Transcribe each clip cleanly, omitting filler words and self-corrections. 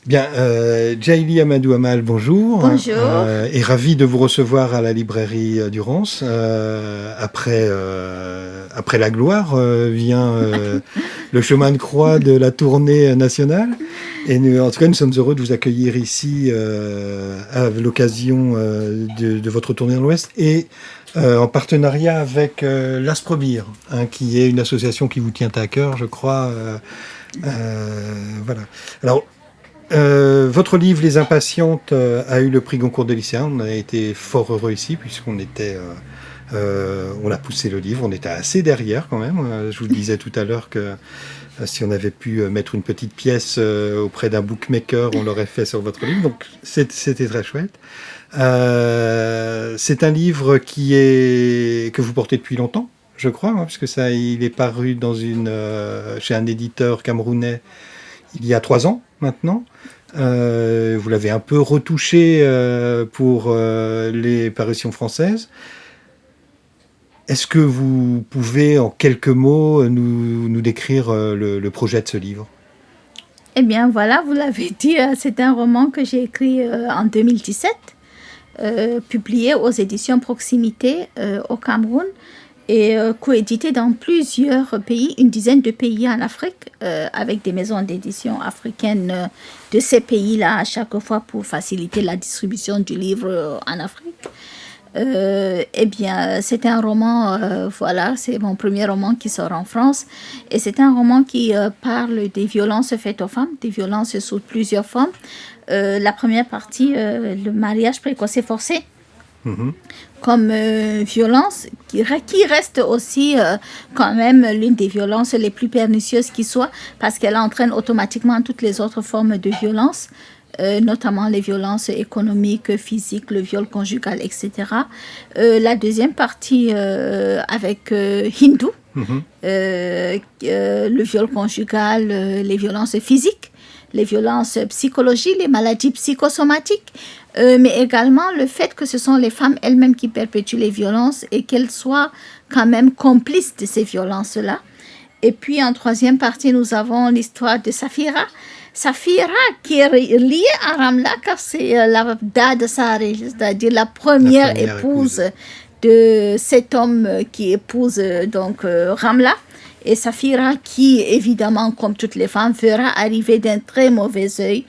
Bien, Djaïli Amadou Amal, bonjour. Bonjour. Et ravi de vous recevoir à la librairie Durance. Après la gloire vient le chemin de croix de la tournée nationale. Et en tout cas, nous sommes heureux de vous accueillir ici à l'occasion de votre tournée dans l'Ouest et en partenariat avec l'Asprobir, qui est une association qui vous tient à cœur, je crois. Voilà. Alors, votre livre Les Impatientes a eu le prix Goncourt des lycéens. On a été fort heureux ici puisqu'on était, on a poussé le livre. On était assez derrière quand même. Je vous le disais tout à l'heure que si on avait pu mettre une petite pièce auprès d'un bookmaker, on l'aurait fait sur votre livre. Donc c'était très chouette. C'est un livre que vous portez depuis longtemps, je crois, parce que il est paru chez un éditeur camerounais il y a 3 ans maintenant. Vous l'avez un peu retouché pour les parutions françaises. Est-ce que vous pouvez, en quelques mots, nous décrire le projet de ce livre ? Eh bien, voilà, vous l'avez dit, c'est un roman que j'ai écrit en 2017, publié aux éditions Proximité au Cameroun et coédité dans plusieurs pays, une dizaine de pays en Afrique, avec des maisons d'édition africaines de ces pays-là à chaque fois pour faciliter la distribution du livre en Afrique. Eh bien, c'est un roman, voilà, c'est mon premier roman qui sort en France. Et c'est un roman qui parle des violences faites aux femmes, des violences sous plusieurs formes. La première partie, le mariage précoce et forcé, comme violence, qui reste aussi quand même l'une des violences les plus pernicieuses qui soit, parce qu'elle entraîne automatiquement toutes les autres formes de violence. Notamment les violences économiques, physiques, le viol conjugal, etc. La deuxième partie avec Hindou, le viol conjugal, les violences physiques, les violences psychologiques, les maladies psychosomatiques, mais également le fait que ce sont les femmes elles-mêmes qui perpétuent les violences et qu'elles soient quand même complices de ces violences-là. Et puis en troisième partie, nous avons l'histoire de Safira, qui est liée à Ramla, car c'est la Dad Saré, c'est-à-dire la première épouse de cet homme qui épouse donc Ramla. Et Safira, qui évidemment, comme toutes les femmes, fera arriver d'un très mauvais œil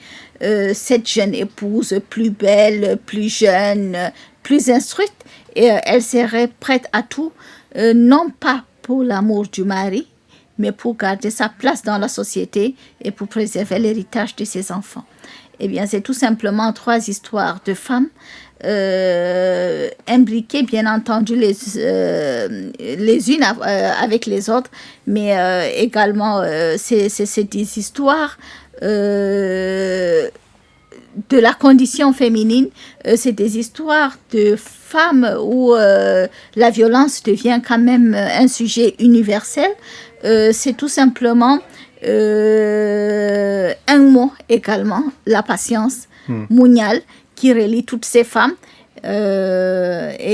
cette jeune épouse plus belle, plus jeune, plus instruite. Et elle serait prête à tout, non pas pour l'amour du mari, mais pour garder sa place dans la société et pour préserver l'héritage de ses enfants. Eh bien, c'est tout simplement 3 histoires de femmes imbriquées, bien entendu, les unes avec les autres, mais également, c'est des histoires de la condition féminine, c'est des histoires de femmes où la violence devient quand même un sujet universel. C'est tout simplement un mot également, la patience, Mounial, qui relie toutes ces femmes et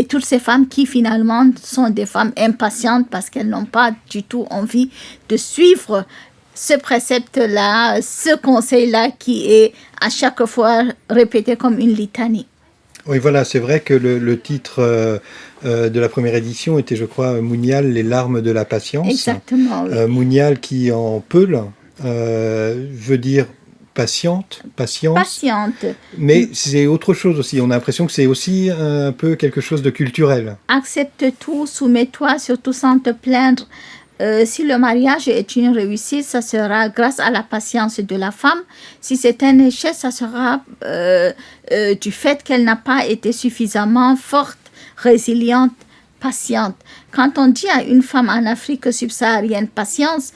toutes ces femmes qui finalement sont des femmes impatientes parce qu'elles n'ont pas du tout envie de suivre ce précepte-là, ce conseil-là qui est à chaque fois répété comme une litanie. Oui, voilà, c'est vrai que le titre de la première édition était, je crois, Mounial, les larmes de la patience. Exactement, oui. Mounial qui, en peul, veut dire patiente, patience. Patiente. Mais c'est autre chose aussi. On a l'impression que c'est aussi un peu quelque chose de culturel. Accepte tout, soumets-toi, surtout sans te plaindre. Si le mariage est une réussite, ça sera grâce à la patience de la femme. Si c'est un échec, ça sera du fait qu'elle n'a pas été suffisamment forte, résiliente, patiente. Quand on dit à une femme en Afrique subsaharienne patience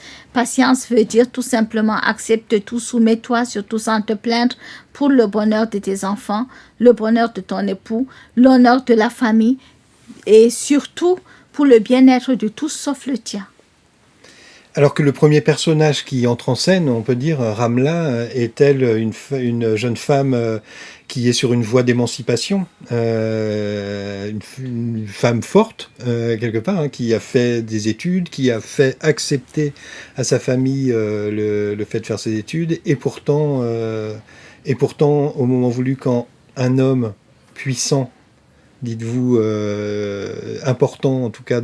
veut dire tout simplement accepte tout, soumets-toi, surtout sans te plaindre, pour le bonheur de tes enfants, le bonheur de ton époux, l'honneur de la famille et surtout pour le bien-être de tous sauf le tien. Alors que le premier personnage qui entre en scène, on peut dire, Ramla, est-elle une jeune femme qui est sur une voie d'émancipation, une femme forte, quelque part, hein, qui a fait des études, qui a fait accepter à sa famille le fait de faire ses études, et pourtant, au moment voulu, quand un homme puissant, dites-vous, important en tout cas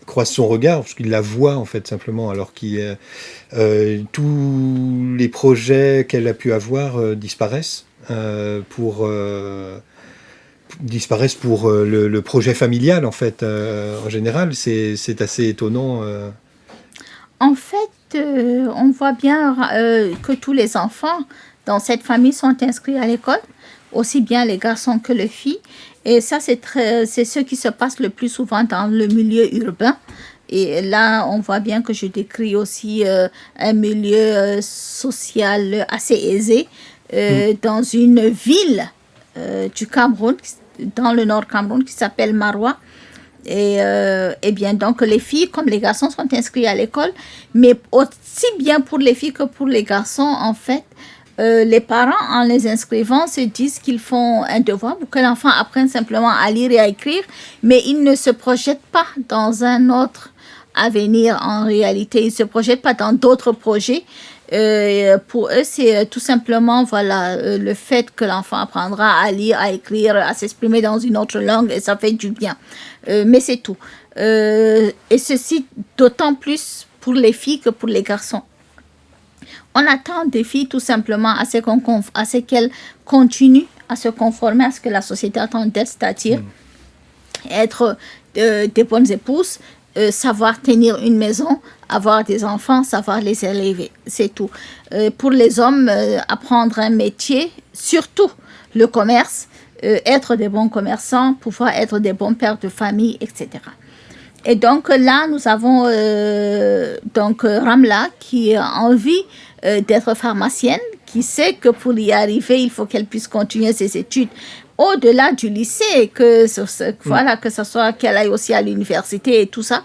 croise son regard, parce qu'il la voit en fait simplement, alors que tous les projets qu'elle a pu avoir disparaissent pour le projet familial en fait. En général, c'est assez étonnant. En fait, on voit bien que tous les enfants dans cette famille sont inscrits à l'école, aussi bien les garçons que les filles. Et ça, c'est ce qui se passe le plus souvent dans le milieu urbain. Et là, on voit bien que je décris aussi un milieu social assez aisé dans une ville du Cameroun, dans le nord Cameroun, qui s'appelle Maroua. Et bien, donc, les filles comme les garçons sont inscrits à l'école, mais aussi bien pour les filles que pour les garçons, en fait, les parents, en les inscrivant, se disent qu'ils font un devoir pour que l'enfant apprenne simplement à lire et à écrire, mais ils ne se projettent pas dans un autre avenir en réalité. Ils ne se projettent pas dans d'autres projets. Pour eux, c'est tout simplement le fait que l'enfant apprendra à lire, à écrire, à s'exprimer dans une autre langue, et ça fait du bien. Mais c'est tout. Et ceci d'autant plus pour les filles que pour les garçons. On attend des filles tout simplement à ce qu'elles continuent à se conformer à ce que la société attend d'elles, c'est-à-dire être des bonnes épouses, savoir tenir une maison, avoir des enfants, savoir les élever, c'est tout. Pour les hommes, apprendre un métier, surtout le commerce, être des bons commerçants, pouvoir être des bons pères de famille, etc. Et donc là, nous avons Ramla qui a envie d'être pharmacienne, qui sait que pour y arriver, il faut qu'elle puisse continuer ses études au-delà du lycée, que ce soit qu'elle aille aussi à l'université et tout ça,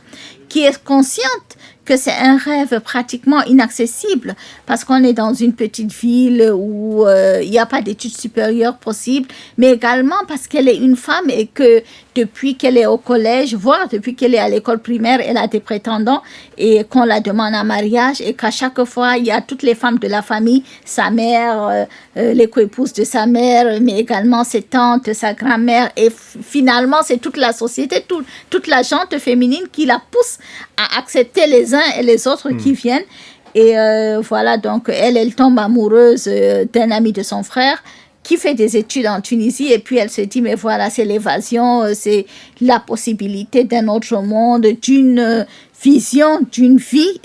qui est consciente que c'est un rêve pratiquement inaccessible parce qu'on est dans une petite ville où il n'y a pas d'études supérieures possibles, mais également parce qu'elle est une femme et que depuis qu'elle est au collège, voire depuis qu'elle est à l'école primaire, elle a des prétendants et qu'on la demande en mariage et qu'à chaque fois, il y a toutes les femmes de la famille, sa mère, les coépouses de sa mère, mais également ses tantes, sa grand-mère et finalement, c'est toute la société, toute la gente féminine qui la pousse à accepter les uns et les autres qui viennent. Et donc elle tombe amoureuse d'un ami de son frère qui fait des études en Tunisie et puis elle se dit mais voilà, c'est l'évasion, c'est la possibilité d'un autre monde, d'une vision d'une vie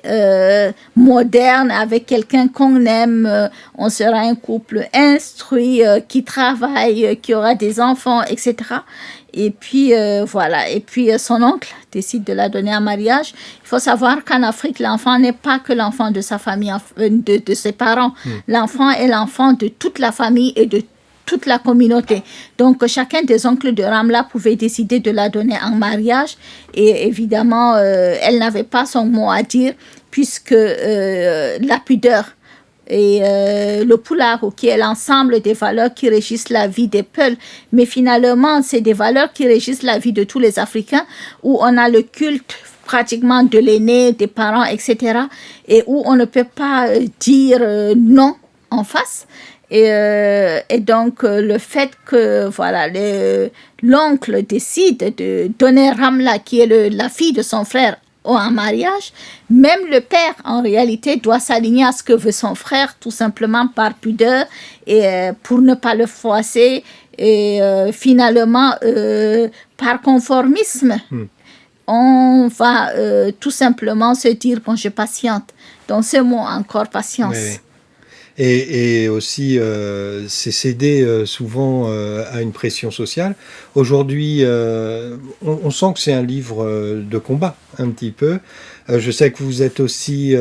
moderne avec quelqu'un qu'on aime, on sera un couple instruit, qui travaille, qui aura des enfants, etc. Et puis et puis son oncle décide de la donner en mariage. Il faut savoir qu'en Afrique, l'enfant n'est pas que l'enfant de sa famille, de ses parents. L'enfant est l'enfant de toute la famille et de toute la communauté. Donc, chacun des oncles de Ramla pouvait décider de la donner en mariage. Et évidemment, elle n'avait pas son mot à dire puisque la pudeur et le Pulaar, qui est l'ensemble des valeurs qui régissent la vie des peuples. Mais finalement, c'est des valeurs qui régissent la vie de tous les Africains, où on a le culte pratiquement de l'aîné, des parents, etc. Et où on ne peut pas dire non en face. Et donc, le fait que l'oncle décide de donner Ramla, qui est la fille de son frère, en mariage, même le père, en réalité, doit s'aligner à ce que veut son frère, tout simplement par pudeur et pour ne pas le froisser. Et finalement, par conformisme, on va tout simplement se dire, bon, je patiente. Donc, ce mot encore, patience. Oui, oui. et aussi c'est cédé souvent à une pression sociale. Aujourd'hui, on sent que c'est un livre de combat, un petit peu. Je sais que vous êtes aussi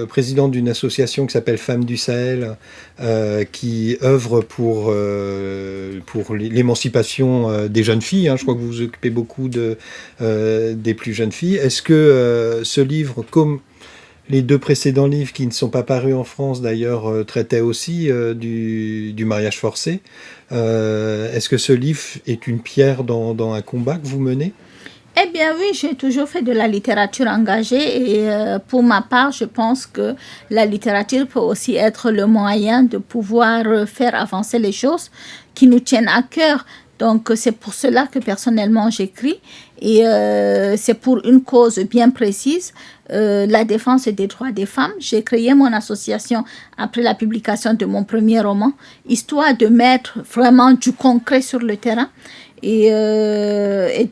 président d'une association qui s'appelle Femmes du Sahel, qui œuvre pour l'émancipation des jeunes filles. Hein. Je crois que vous vous occupez beaucoup des plus jeunes filles. Est-ce que ce livre, comme les deux précédents livres qui ne sont pas parus en France d'ailleurs, traitaient aussi du mariage forcé, est-ce que ce livre est une pierre dans un combat que vous menez ? Eh bien oui, j'ai toujours fait de la littérature engagée et pour ma part, je pense que la littérature peut aussi être le moyen de pouvoir faire avancer les choses qui nous tiennent à cœur. Donc c'est pour cela que personnellement j'écris et c'est pour une cause bien précise, la défense des droits des femmes. J'ai créé mon association après la publication de mon premier roman, histoire de mettre vraiment du concret sur le terrain. Et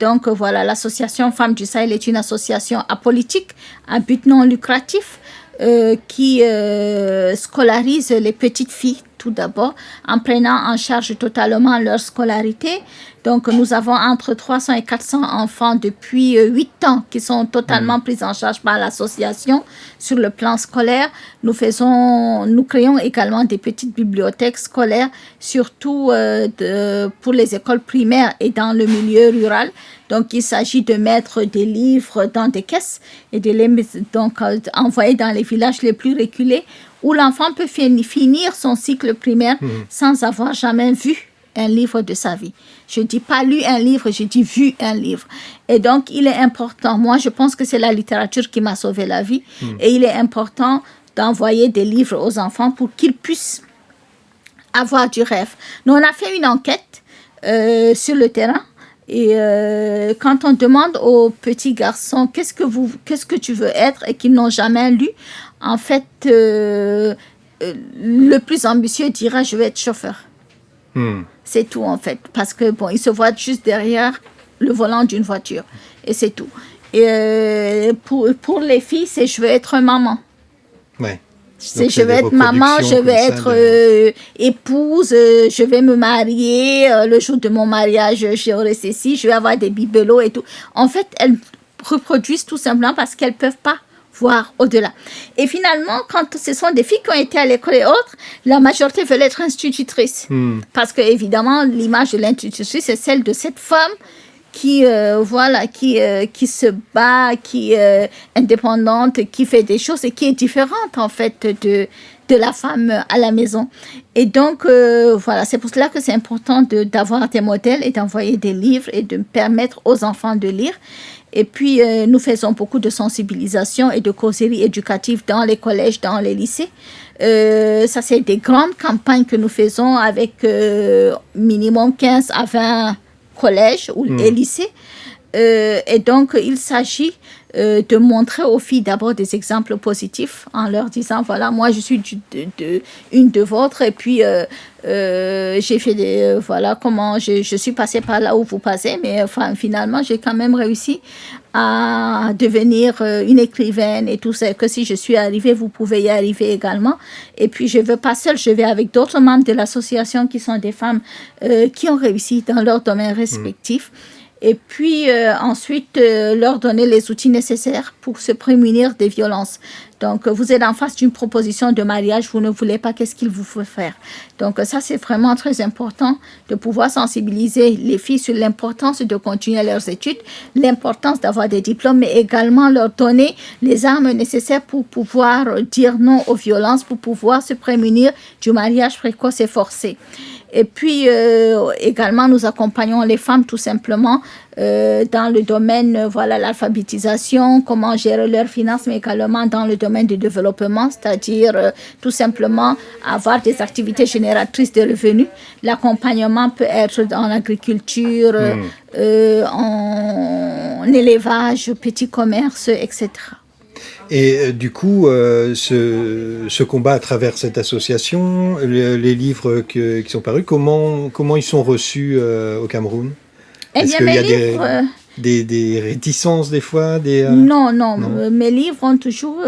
donc, voilà, l'association Femmes du Sahel est une association apolitique à but non lucratif qui scolarise les petites filles tout d'abord en prenant en charge totalement leur scolarité. Donc, nous avons entre 300 et 400 enfants depuis 8 ans qui sont totalement pris en charge par l'association sur le plan scolaire. Nous créons également des petites bibliothèques scolaires, surtout pour les écoles primaires et dans le milieu rural. Donc, il s'agit de mettre des livres dans des caisses et de les envoyer dans les villages les plus reculés où l'enfant peut finir son cycle primaire sans avoir jamais vu un livre de sa vie. Je ne dis pas lu un livre, je dis vu un livre. Et donc, il est important. Moi, je pense que c'est la littérature qui m'a sauvé la vie. Et il est important d'envoyer des livres aux enfants pour qu'ils puissent avoir du rêve. Nous, on a fait une enquête sur le terrain. Et quand on demande aux petits garçons qu'est-ce que tu veux être et qu'ils n'ont jamais lu, en fait, le plus ambitieux dira je veux être chauffeur. C'est tout en fait, parce que bon, ils se voient juste derrière le volant d'une voiture et c'est tout. Et pour les filles, c'est je veux être maman. Ouais. Donc, je vais être maman, je vais être épouse, je vais me marier, le jour de mon mariage, j'aurai ceci, je vais avoir des bibelots et tout. En fait, elles reproduisent tout simplement parce qu'elles ne peuvent pas voir au-delà. Et finalement, quand ce sont des filles qui ont été à l'école et autres, la majorité veulent être institutrices. Parce que, évidemment, l'image de l'institutrice, c'est celle de cette femme qui se bat, qui est indépendante, qui fait des choses et qui est différente en fait de la femme à la maison. Et donc, voilà, c'est pour cela que c'est important d'avoir des modèles et d'envoyer des livres et de permettre aux enfants de lire. Et puis, nous faisons beaucoup de sensibilisation et de causeries éducatives dans les collèges, dans les lycées. Ça, c'est des grandes campagnes que nous faisons avec minimum 15 à 20 collèges et lycées. Et donc, il s'agit de montrer aux filles d'abord des exemples positifs en leur disant, voilà, moi, je suis une de vôtres et puis j'ai fait voilà comment je suis passée par là où vous passez, mais enfin, finalement, j'ai quand même réussi à devenir une écrivaine et tout ça, que si je suis arrivée, vous pouvez y arriver également. Et puis, je ne vais pas seule, je vais avec d'autres membres de l'association qui sont des femmes qui ont réussi dans leur domaine respectif. Et puis ensuite leur donner les outils nécessaires pour se prémunir des violences. Donc vous êtes en face d'une proposition de mariage, vous ne voulez pas, qu'est-ce qu'il vous faut faire? Donc ça c'est vraiment très important de pouvoir sensibiliser les filles sur l'importance de continuer leurs études, l'importance d'avoir des diplômes, mais également leur donner les armes nécessaires pour pouvoir dire non aux violences, pour pouvoir se prémunir du mariage précoce et forcé. Et puis, également, nous accompagnons les femmes tout simplement dans le domaine, voilà, l'alphabétisation, comment gérer leurs finances, mais également dans le domaine du développement, c'est-à-dire tout simplement avoir des activités génératrices de revenus. L'accompagnement peut être dans l'agriculture, en élevage, petit commerce, etc. Et du coup, ce combat à travers cette association, les livres qui sont parus, comment ils sont reçus au Cameroun? Est-ce qu'il y a des réticences des fois Non, mes livres ont toujours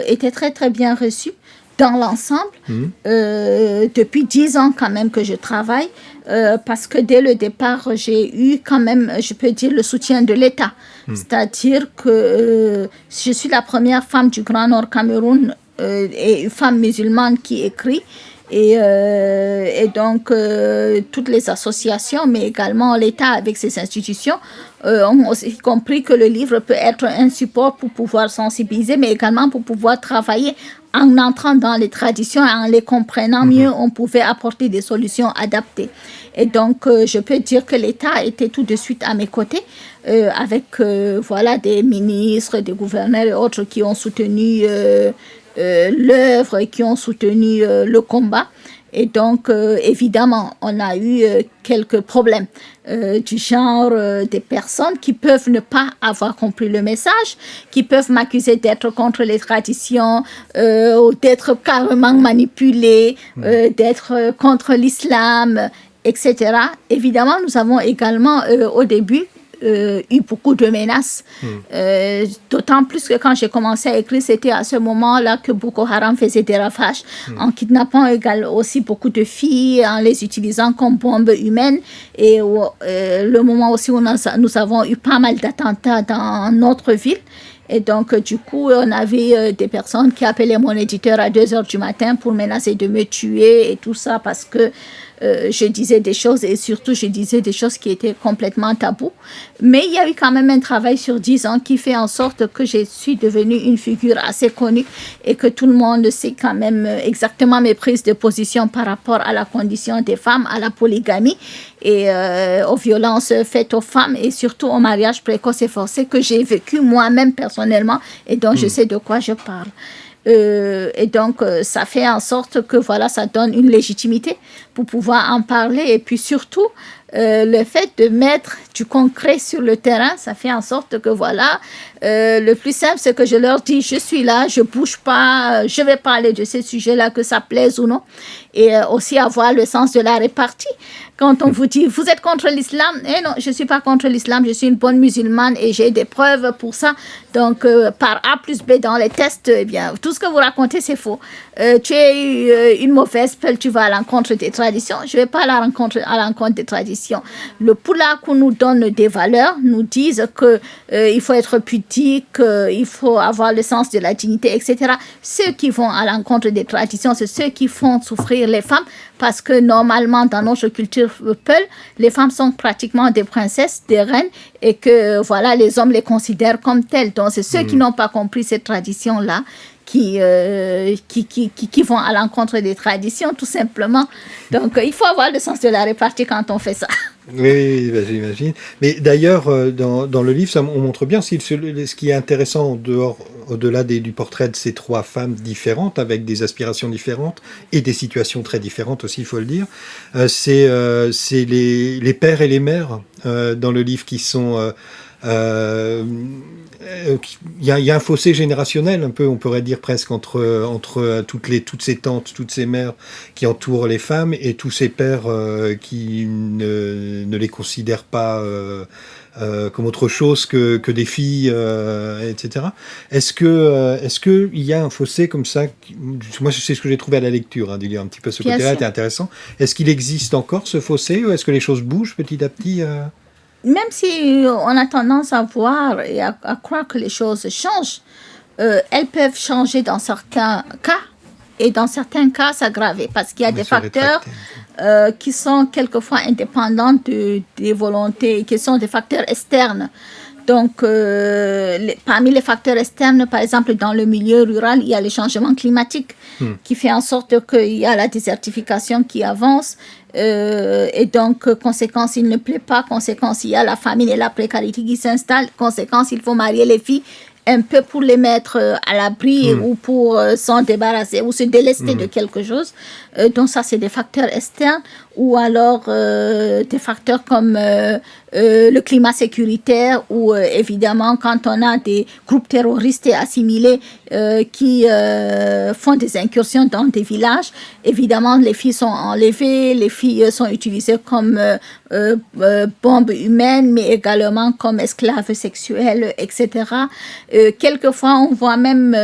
été très très bien reçus dans l'ensemble, depuis 10 ans quand même que je travaille, parce que dès le départ, j'ai eu quand même, je peux dire, le soutien de l'État. C'est-à-dire que je suis la première femme du Grand Nord Cameroun et une femme musulmane qui écrit. Et donc, toutes les associations, mais également l'État avec ses institutions, ont aussi compris que le livre peut être un support pour pouvoir sensibiliser, mais également pour pouvoir travailler en entrant dans les traditions et en les comprenant mieux, on pouvait apporter des solutions adaptées. Et donc, je peux dire que l'État était tout de suite à mes côtés, avec voilà, des ministres, des gouverneurs et autres qui ont soutenu l'œuvre et qui ont soutenu le combat. Et donc, évidemment, on a eu quelques problèmes du genre des personnes qui peuvent ne pas avoir compris le message, qui peuvent m'accuser d'être contre les traditions, ou d'être carrément manipulée, d'être contre l'islam, etc. Évidemment, nous avons également, au début, eu beaucoup de menaces. D'autant plus que quand j'ai commencé à écrire, c'était à ce moment-là que Boko Haram faisait des ravages en kidnappant aussi beaucoup de filles, en les utilisant comme bombes humaines. Et le moment aussi où nous avons eu pas mal d'attentats dans notre ville. Et donc, du coup, on avait des personnes qui appelaient mon éditeur à 2 heures du matin pour menacer de me tuer et tout ça parce que je disais des choses et surtout, je disais des choses qui étaient complètement tabous. Mais il y a eu quand même un travail sur 10 ans qui fait en sorte que je suis devenue une figure assez connue et que tout le monde sait quand même exactement mes prises de position par rapport à la condition des femmes, à la polygamie et aux violences faites aux femmes et surtout au mariage précoce et forcé que j'ai vécu moi-même personnellement et dont je sais de quoi je parle. Et donc, ça fait en sorte que voilà, ça donne une légitimité pour pouvoir en parler. Et puis surtout, le fait de mettre du concret sur le terrain, ça fait en sorte que voilà, le plus simple, c'est que je leur dis, je suis là, je bouge pas, je vais parler de ces sujets-là, que ça plaise ou non. Et aussi avoir le sens de la répartie. Quand on vous dit, vous êtes contre l'islam, eh non, je ne suis pas contre l'islam, je suis une bonne musulmane et j'ai des preuves pour ça. Donc, par A plus B dans les tests, eh bien, tout ce que vous racontez, c'est faux. Tu es une mauvaise pelle, tu vas à l'encontre des traditions. Je ne vais pas à l'encontre des traditions. Le Pulaku nous donne des valeurs, nous disent qu'il faut être pudique, il faut avoir le sens de la dignité, etc. Ceux qui vont à l'encontre des traditions, c'est ceux qui font souffrir les femmes parce que normalement, dans notre culture Peul, les femmes sont pratiquement des princesses, des reines et que voilà, les hommes les considèrent comme telles. Donc, c'est ceux qui n'ont pas compris cette tradition-là qui vont à l'encontre des traditions, tout simplement. Donc, il faut avoir le sens de la répartie quand on fait ça. Oui, bah, j'imagine. Mais d'ailleurs, dans le livre, on montre bien ce qui est intéressant au-delà du portrait de ces 3 femmes différentes, avec des aspirations différentes et des situations très différentes aussi, il faut le dire. C'est les pères et les mères dans le livre qui sont... il y a un fossé générationnel, un peu, on pourrait dire presque, entre toutes ces tantes, toutes ces mères qui entourent les femmes et tous ces pères qui ne les considèrent pas comme autre chose que des filles, etc. Est-ce que il y a un fossé comme ça moi, c'est ce que j'ai trouvé à la lecture, hein, un petit peu ce côté-là était intéressant. Est-ce qu'il existe encore ce fossé ou est-ce que les choses bougent petit à petit Même si on a tendance à voir et à croire que les choses changent, elles peuvent changer dans certains cas et dans certains cas s'aggraver parce qu'il y a des facteurs qui sont quelquefois indépendants des volontés, qui sont des facteurs externes. Donc, parmi les facteurs externes, par exemple, dans le milieu rural, il y a le changement climatique qui fait en sorte qu'il y a la désertification qui avance. Et donc, conséquence, il ne plaît pas. Conséquence, il y a la famine et la précarité qui s'installent. Conséquence, il faut marier les filles un peu pour les mettre à l'abri ou pour s'en débarrasser ou se délester de quelque chose. Donc ça, c'est des facteurs externes ou alors des facteurs comme le climat sécuritaire ou évidemment quand on a des groupes terroristes et assimilés qui font des incursions dans des villages, évidemment, les filles sont enlevées, les filles sont utilisées comme bombes humaines, mais également comme esclaves sexuels, etc. Quelquefois, on voit même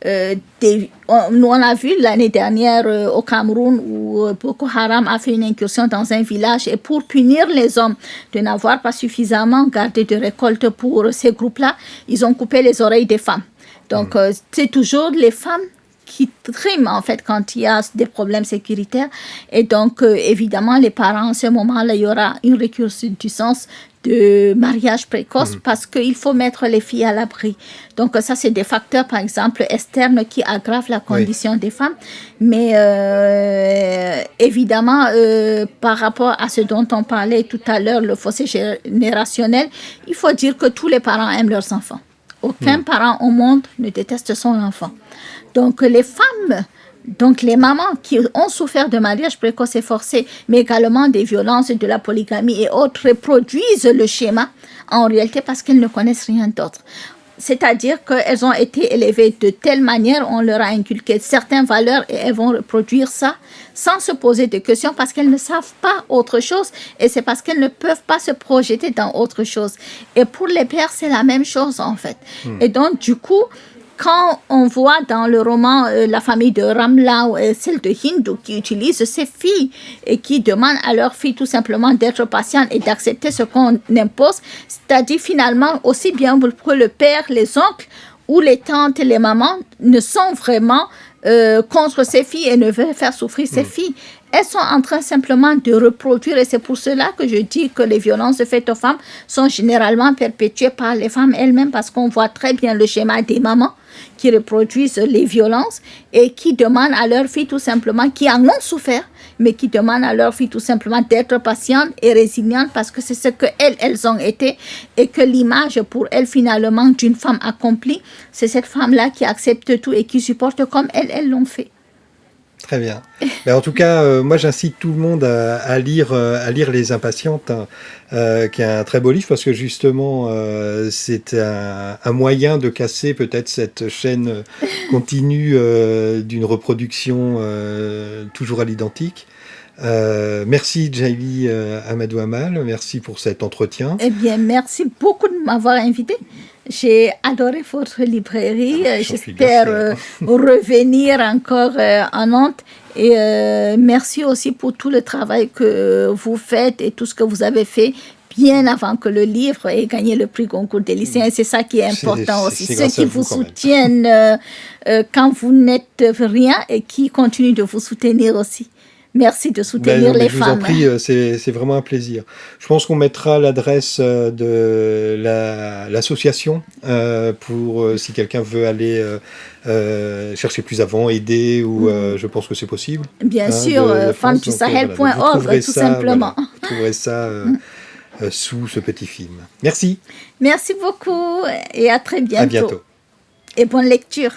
Nous, on a vu l'année dernière au Cameroun où Boko Haram a fait une incursion dans un village et pour punir les hommes de n'avoir pas suffisamment gardé de récolte pour ces groupes-là, ils ont coupé les oreilles des femmes. Donc, c'est toujours les femmes qui triment en fait quand il y a des problèmes sécuritaires. Et donc, évidemment, les parents, en ce moment-là, il y aura une recrudescence de mariage précoce parce qu'il faut mettre les filles à l'abri. Donc, ça, c'est des facteurs, par exemple, externes qui aggravent la condition des femmes. Mais évidemment, par rapport à ce dont on parlait tout à l'heure, le fossé générationnel, il faut dire que tous les parents aiment leurs enfants. Aucun parent au monde ne déteste son enfant. Donc, les femmes, donc les mamans qui ont souffert de mariage précoce et forcé, mais également des violences, de la polygamie et autres, reproduisent le schéma en réalité parce qu'elles ne connaissent rien d'autre. C'est-à-dire qu'elles ont été élevées de telle manière, on leur a inculqué certaines valeurs et elles vont reproduire ça sans se poser de questions parce qu'elles ne savent pas autre chose et c'est parce qu'elles ne peuvent pas se projeter dans autre chose. Et pour les pères, c'est la même chose en fait. Et donc, du coup, quand on voit dans le roman la famille de Ramla ou celle de Hindu qui utilisent ces filles et qui demandent à leurs filles tout simplement d'être patientes et d'accepter ce qu'on impose, c'est-à-dire finalement aussi bien que le père, les oncles ou les tantes et les mamans ne sont vraiment contre ces filles et ne veulent faire souffrir ces filles. Elles sont en train simplement de reproduire et c'est pour cela que je dis que les violences faites aux femmes sont généralement perpétuées par les femmes elles-mêmes parce qu'on voit très bien le schéma des mamans qui reproduisent les violences et qui demandent à leurs filles tout simplement, qui en ont souffert, mais qui demandent à leurs filles tout simplement d'être patientes et résilientes parce que c'est ce qu'elles ont été et que l'image pour elles finalement d'une femme accomplie, c'est cette femme-là qui accepte tout et qui supporte comme elles l'ont fait. Très bien. Mais en tout cas, moi j'incite tout le monde à lire Les Impatientes, qui est un très beau livre parce que justement c'est un moyen de casser peut-être cette chaîne continue d'une reproduction toujours à l'identique. Merci Djaïli Amadou Amal, merci pour cet entretien. Eh bien, merci beaucoup de m'avoir invité. J'ai adoré votre librairie. J'espère revenir encore en Nantes. Et merci aussi pour tout le travail que vous faites et tout ce que vous avez fait bien avant que le livre ait gagné le prix Goncourt des lycéens. Et c'est ça qui est important aussi. Ceux qui vous soutiennent quand vous n'êtes rien et qui continuent de vous soutenir aussi. Merci de soutenir les femmes. Je vous en prie, c'est vraiment un plaisir. Je pense qu'on mettra l'adresse de l'association pour si quelqu'un veut aller chercher plus avant, aider, ou je pense que c'est possible. Bien sûr, femmesdusahel.org, tout simplement. Voilà, vous trouverez ça sous ce petit film. Merci. Merci beaucoup et à très bientôt. À bientôt. Et bonne lecture.